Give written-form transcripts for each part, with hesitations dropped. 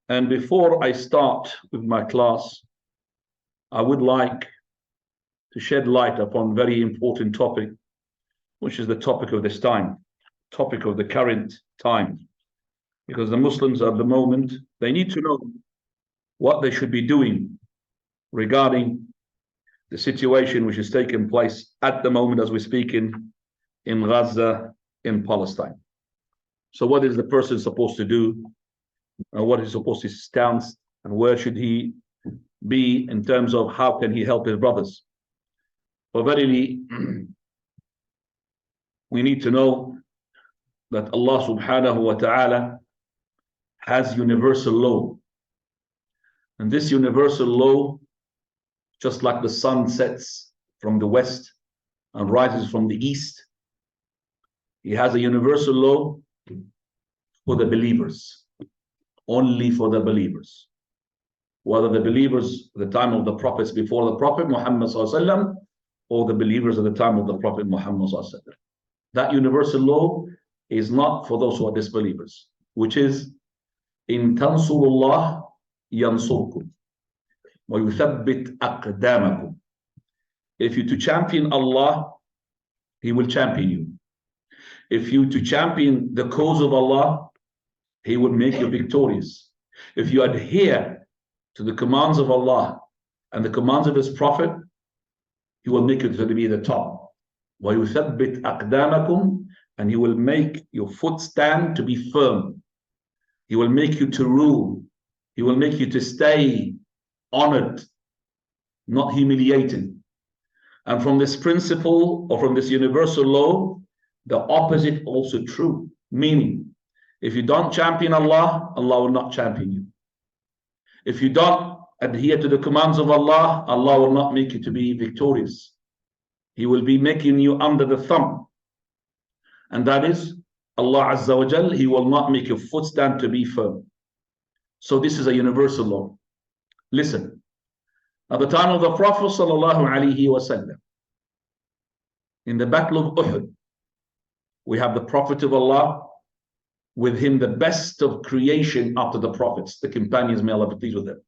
And before I start with my class, I would like to shed light upon a very important topic, which is the topic of this time, topic of the current time. Because the Muslims at the moment, they need to know what they should be doing regarding the situation which is taking place at the moment as we speak in Gaza, in Palestine. So what is the person supposed to do? What is supposed to stand, and where should he be in terms of how can he help his brothers? For verily, we need to know that Allah subhanahu wa ta'ala has universal law. And this universal law, just like the sun sets from the west and rises from the east, he has a universal law for the believers, only for the believers. Whether the believers at the time of the prophets before the Prophet Muhammad sallallahu or the believers at the time of the Prophet Muhammad sallallahu. That universal law is not for those who are disbelievers, which is in tansurullah yansurkum wa yuthabbit aqdamakum. If you to champion Allah, He will champion you. If you to champion the cause of Allah, He will make you victorious. If you adhere to the commands of Allah and the commands of His Prophet, He will make you to be the top. وَيُثَبِّتْ أَقْدَامَكُمْ, and He will make your foot stand to be firm. He will make you to rule. He will make you to stay honored, not humiliated. And from this principle, or from this universal law, the opposite also true. Meaning, if you don't champion Allah, Allah will not champion you. If you don't adhere to the commands of Allah, Allah will not make you to be victorious. He will be making you under the thumb. And that is, Allah Azza wa Jal, He will not make your foot stand to be firm. So this is a universal law. Listen, at the time of the Prophet sallallahu alaihi wasallam, in the battle of Uhud, we have the Prophet of Allah, with him the best of creation after the prophets, the companions, may Allah be pleased with them.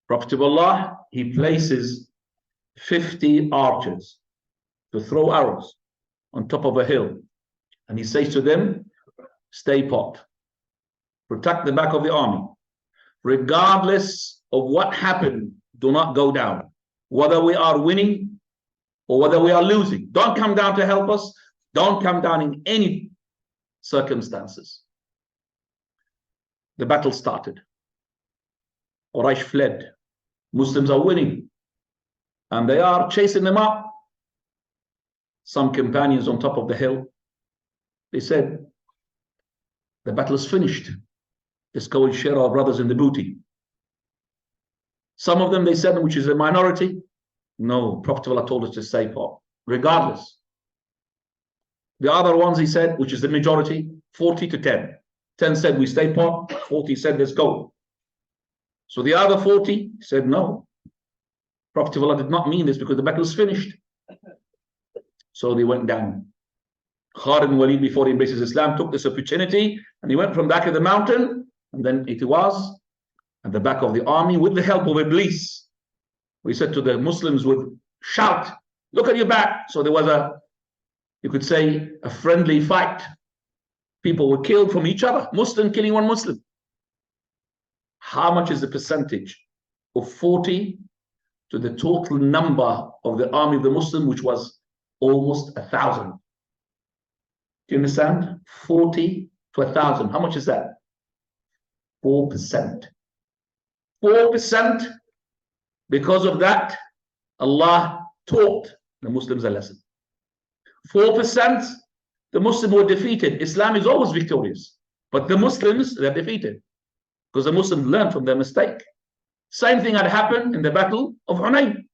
Prophet of Allah, he places 50 archers to throw arrows on top of a hill. And he says to them, stay put. Protect the back of the army. Regardless of what happened, do not go down. Whether we are winning or whether we are losing. Don't come down to help us. Don't come down in any circumstances. The battle started. Quraysh fled. Muslims are winning. And they are chasing them up. Some companions on top of the hill, they said, the battle is finished. Let's go and share our brothers in the booty. Some of them, they said, which is a minority, no, Prophet Allah told us to stay put, regardless. The other ones, he said, which is the majority, 40 to 10. 10 said, we stay put. 40 said, let's go. So the other 40 said, no. Prophet Allah did not mean this because the battle is finished. So they went down. Khalid bin Walid, before he embraces Islam, took this opportunity and he went from back of the mountain, and then it was at the back of the army with the help of Iblis. We said to the Muslims would shout, look at your back. So there was you could say, a friendly fight. People were killed from each other, Muslim killing one Muslim. How much is the percentage of 40 to the total number of the army of the Muslim, which was almost 1,000? Do you understand? 40 to 1,000. How much is that? 4%. 4%. Because of that, Allah taught the Muslims a lesson. 4%, the Muslims were defeated. Islam is always victorious. But the Muslims, they're defeated. Because the Muslims learned from their mistake. Same thing had happened in the battle of Hunayn.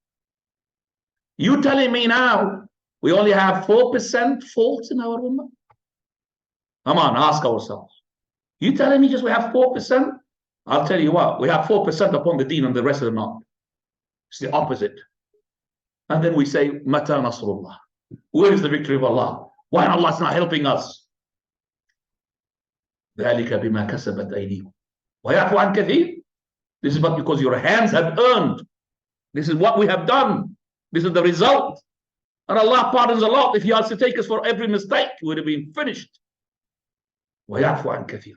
You telling me now, we only have 4% faults in our ummah? Come on, ask ourselves. You telling me just we have 4%? I'll tell you what, we have 4% upon the deen and the rest of them not. It's the opposite. And then we say, Mata Nasrullah. Where is the victory of Allah? Why Allah is not helping us? ذَلِكَ بِمَا كَسَبَتْ أَيْدِيكُمْ. وَيَعْفُ عَنْ كَثِيرٍ. This is but because your hands have earned. This is what we have done. This is the result. And Allah pardons a lot. If He has to take us for every mistake, we would have been finished. وَيَعْفُ عَنْ كَثِيرٍ.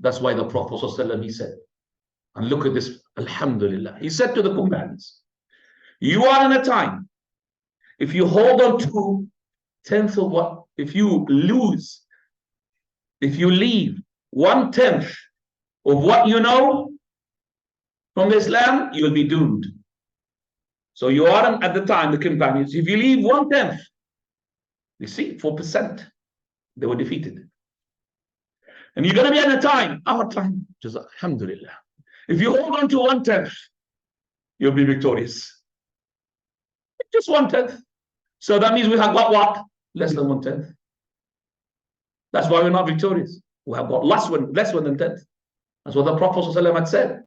That's why the Prophet ﷺ, he said, and look at this, alhamdulillah. He said to the companions, you are in a time, if you hold on to 10th of what, if you leave 1/10 of what you know from Islam, you'll be doomed. So you are at the time, the companions, if you leave 1/10, you see, 4%, they were defeated. And you're going to be at a time, our time, just alhamdulillah. If you hold on to 1/10, you'll be victorious. Just 1/10. So that means we have got what? Less than 1/10. That's why we're not victorious. We have got less than 10th. That's what the Prophet ﷺ had said.